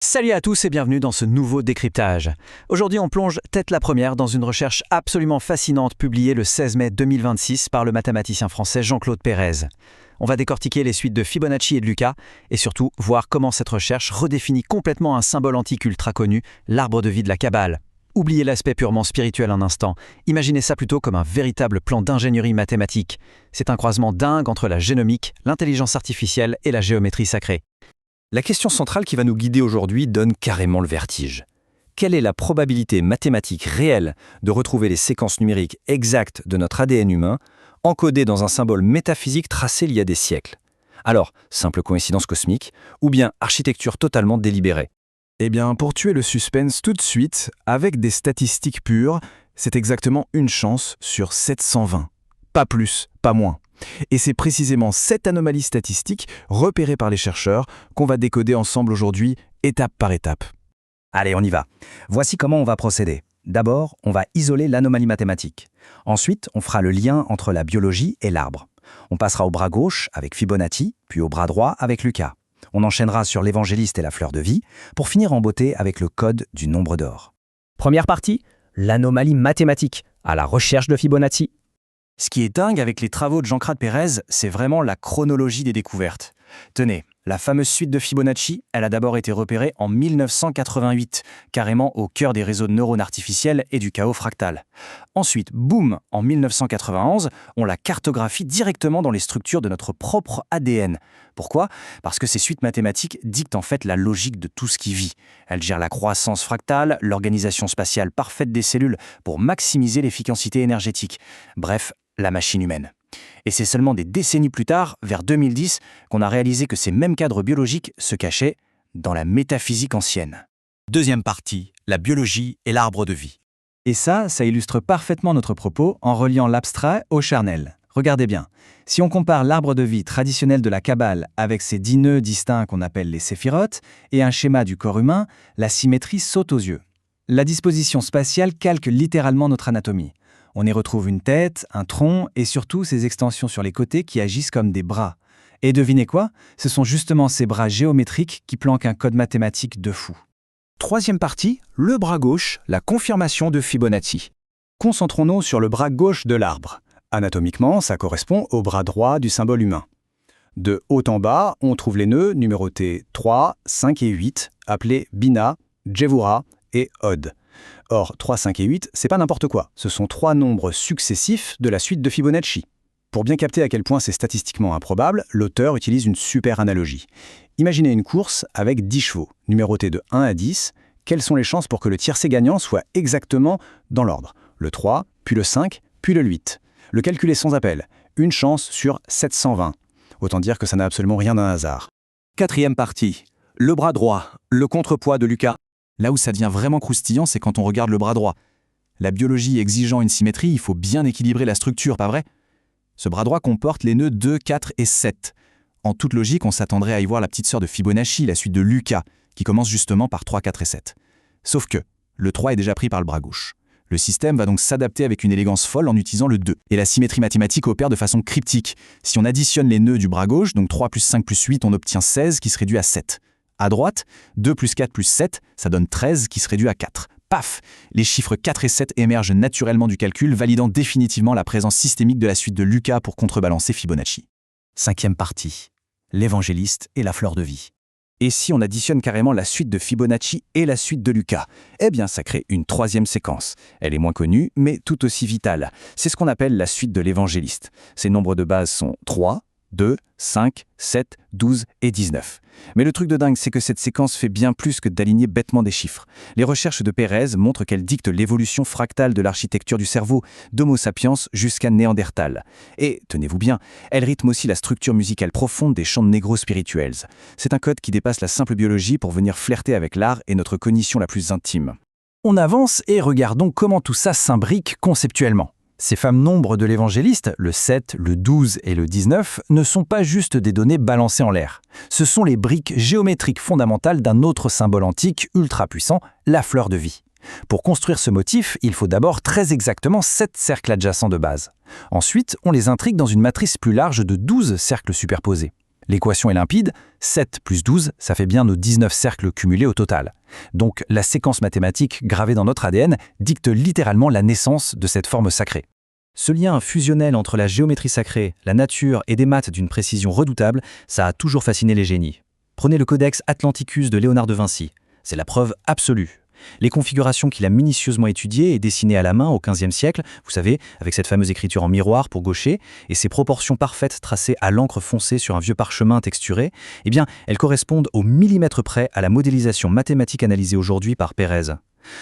Salut à tous et bienvenue dans ce nouveau décryptage. Aujourd'hui, on plonge tête la première dans une recherche absolument fascinante publiée le 16 mai 2026 par le mathématicien français Jean-Claude Pérez. On va décortiquer les suites de Fibonacci et de Lucas et surtout voir comment cette recherche redéfinit complètement un symbole antique ultra connu, l'arbre de vie de la Kabbale. Oubliez l'aspect purement spirituel un instant, imaginez ça plutôt comme un véritable plan d'ingénierie mathématique. C'est un croisement dingue entre la génomique, l'intelligence artificielle et la géométrie sacrée. La question centrale qui va nous guider aujourd'hui donne carrément le vertige. Quelle est la probabilité mathématique réelle de retrouver les séquences numériques exactes de notre ADN humain, encodées dans un symbole métaphysique tracé il y a des siècles? Alors, simple coïncidence cosmique, ou bien architecture totalement délibérée? Eh bien, pour tuer le suspense tout de suite, avec des statistiques pures, c'est exactement une chance sur 720. Pas plus, pas moins. Et c'est précisément cette anomalie statistique, repérée par les chercheurs, qu'on va décoder ensemble aujourd'hui, étape par étape. Allez, on y va. Voici comment on va procéder. D'abord, on va isoler l'anomalie mathématique. Ensuite, on fera le lien entre la biologie et l'arbre. On passera au bras gauche avec Fibonacci, puis au bras droit avec Lucas. On enchaînera sur l'évangéliste et la fleur de vie, pour finir en beauté avec le code du nombre d'or. Première partie, l'anomalie mathématique, à la recherche de Fibonacci. Ce qui est dingue avec les travaux de Jean-Claude Pérez, c'est vraiment la chronologie des découvertes. Tenez, la fameuse suite de Fibonacci, elle a d'abord été repérée en 1988, carrément au cœur des réseaux de neurones artificiels et du chaos fractal. Ensuite, boum, en 1991, on la cartographie directement dans les structures de notre propre ADN. Pourquoi? Parce que ces suites mathématiques dictent en fait la logique de tout ce qui vit. Elles gèrent la croissance fractale, l'organisation spatiale parfaite des cellules pour maximiser l'efficacité énergétique. Bref, la machine humaine. Et c'est seulement des décennies plus tard, vers 2010, qu'on a réalisé que ces mêmes cadres biologiques se cachaient dans la métaphysique ancienne. Deuxième partie, la biologie et l'arbre de vie. Et ça illustre parfaitement notre propos en reliant l'abstrait au charnel. Regardez bien, si on compare l'arbre de vie traditionnel de la Kabbale avec ses 10 nœuds distincts qu'on appelle les séphirotes et un schéma du corps humain, la symétrie saute aux yeux. La disposition spatiale calque littéralement notre anatomie. On y retrouve une tête, un tronc et surtout ces extensions sur les côtés qui agissent comme des bras. Et devinez quoi? Ce sont justement ces bras géométriques qui planquent un code mathématique de fou. Troisième partie, le bras gauche, la confirmation de Fibonacci. Concentrons-nous sur le bras gauche de l'arbre. Anatomiquement, ça correspond au bras droit du symbole humain. De haut en bas, on trouve les nœuds numérotés 3, 5 et 8, appelés Bina, Djevura et Od. Or, 3, 5 et 8, c'est pas n'importe quoi. Ce sont 3 nombres successifs de la suite de Fibonacci. Pour bien capter à quel point c'est statistiquement improbable, l'auteur utilise une super analogie. Imaginez une course avec 10 chevaux, numérotés de 1 à 10. Quelles sont les chances pour que le tiercé gagnant soit exactement dans l'ordre? Le 3, puis le 5, puis le 8. Le calcul est sans appel. Une chance sur 720. Autant dire que ça n'a absolument rien d'un hasard. Quatrième partie, le bras droit, le contrepoids de Lucas. Là où ça devient vraiment croustillant, c'est quand on regarde le bras droit. La biologie exigeant une symétrie, il faut bien équilibrer la structure, pas vrai? Ce bras droit comporte les nœuds 2, 4 et 7. En toute logique, on s'attendrait à y voir la petite sœur de Fibonacci, la suite de Lucas, qui commence justement par 3, 4 et 7. Sauf que le 3 est déjà pris par le bras gauche. Le système va donc s'adapter avec une élégance folle en utilisant le 2. Et la symétrie mathématique opère de façon cryptique. Si on additionne les nœuds du bras gauche, donc 3 plus 5 plus 8, on obtient 16 qui se réduit à 7. À droite, 2 plus 4 plus 7, ça donne 13 qui se réduit à 4. Paf! Les chiffres 4 et 7 émergent naturellement du calcul, validant définitivement la présence systémique de la suite de Lucas pour contrebalancer Fibonacci. Cinquième partie, l'évangéliste et la fleur de vie. Et si on additionne carrément la suite de Fibonacci et la suite de Lucas? Eh bien, ça crée une troisième séquence. Elle est moins connue, mais tout aussi vitale. C'est ce qu'on appelle la suite de l'évangéliste. Ses nombres de base sont 3, 2, 5, 7, 12 et 19. Mais le truc de dingue, c'est que cette séquence fait bien plus que d'aligner bêtement des chiffres. Les recherches de Pérez montrent qu'elle dicte l'évolution fractale de l'architecture du cerveau, d'Homo sapiens jusqu'à Néandertal. Et, tenez-vous bien, elle rythme aussi la structure musicale profonde des chants négro-spirituels. C'est un code qui dépasse la simple biologie pour venir flirter avec l'art et notre cognition la plus intime. On avance et regardons comment tout ça s'imbrique conceptuellement. Ces fameux nombres de l'évangéliste, le 7, le 12 et le 19, ne sont pas juste des données balancées en l'air. Ce sont les briques géométriques fondamentales d'un autre symbole antique ultra puissant, la fleur de vie. Pour construire ce motif, il faut d'abord très exactement 7 cercles adjacents de base. Ensuite, on les intrigue dans une matrice plus large de 12 cercles superposés. L'équation est limpide, 7 plus 12, ça fait bien nos 19 cercles cumulés au total. Donc la séquence mathématique gravée dans notre ADN dicte littéralement la naissance de cette forme sacrée. Ce lien fusionnel entre la géométrie sacrée, la nature et des maths d'une précision redoutable, ça a toujours fasciné les génies. Prenez le Codex Atlanticus de Léonard de Vinci. C'est la preuve absolue. Les configurations qu'il a minutieusement étudiées et dessinées à la main au XVe siècle, vous savez, avec cette fameuse écriture en miroir pour gaucher, et ses proportions parfaites tracées à l'encre foncée sur un vieux parchemin texturé, eh bien, elles correspondent au millimètre près à la modélisation mathématique analysée aujourd'hui par Pérez.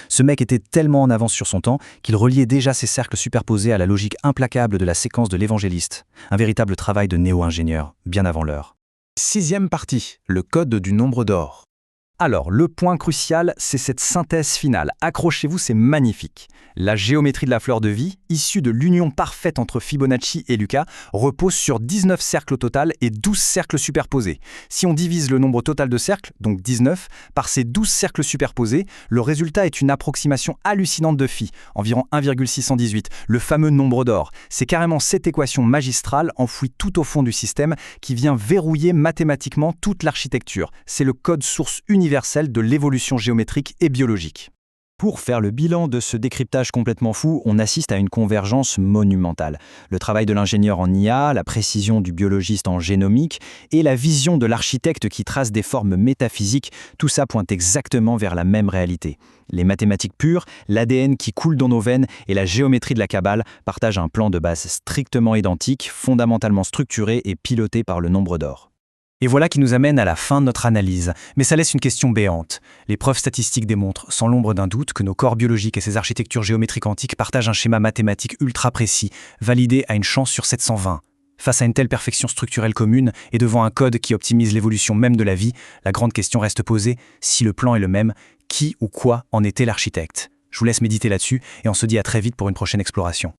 Ce mec était tellement en avance sur son temps qu'il reliait déjà ses cercles superposés à la logique implacable de la séquence de l'évangéliste. Un véritable travail de néo-ingénieur, bien avant l'heure. 6e partie, le code du nombre d'or. Alors, le point crucial, c'est cette synthèse finale. Accrochez-vous, c'est magnifique. La géométrie de la fleur de vie, issue de l'union parfaite entre Fibonacci et Lucas, repose sur 19 cercles au total et 12 cercles superposés. Si on divise le nombre total de cercles, donc 19, par ces 12 cercles superposés, le résultat est une approximation hallucinante de phi, environ 1,618, le fameux nombre d'or. C'est carrément cette équation magistrale enfouie tout au fond du système qui vient verrouiller mathématiquement toute l'architecture. C'est le code source universel de l'évolution géométrique et biologique. Pour faire le bilan de ce décryptage complètement fou, on assiste à une convergence monumentale. Le travail de l'ingénieur en IA, la précision du biologiste en génomique et la vision de l'architecte qui trace des formes métaphysiques, tout ça pointe exactement vers la même réalité. Les mathématiques pures, l'ADN qui coule dans nos veines et la géométrie de la Kabbale partagent un plan de base strictement identique, fondamentalement structuré et piloté par le nombre d'or. Et voilà qui nous amène à la fin de notre analyse. Mais ça laisse une question béante. Les preuves statistiques démontrent, sans l'ombre d'un doute, que nos corps biologiques et ces architectures géométriques antiques partagent un schéma mathématique ultra précis, validé à une chance sur 720. Face à une telle perfection structurelle commune et devant un code qui optimise l'évolution même de la vie, la grande question reste posée, si le plan est le même, qui ou quoi en était l'architecte ? Je vous laisse méditer là-dessus et on se dit à très vite pour une prochaine exploration.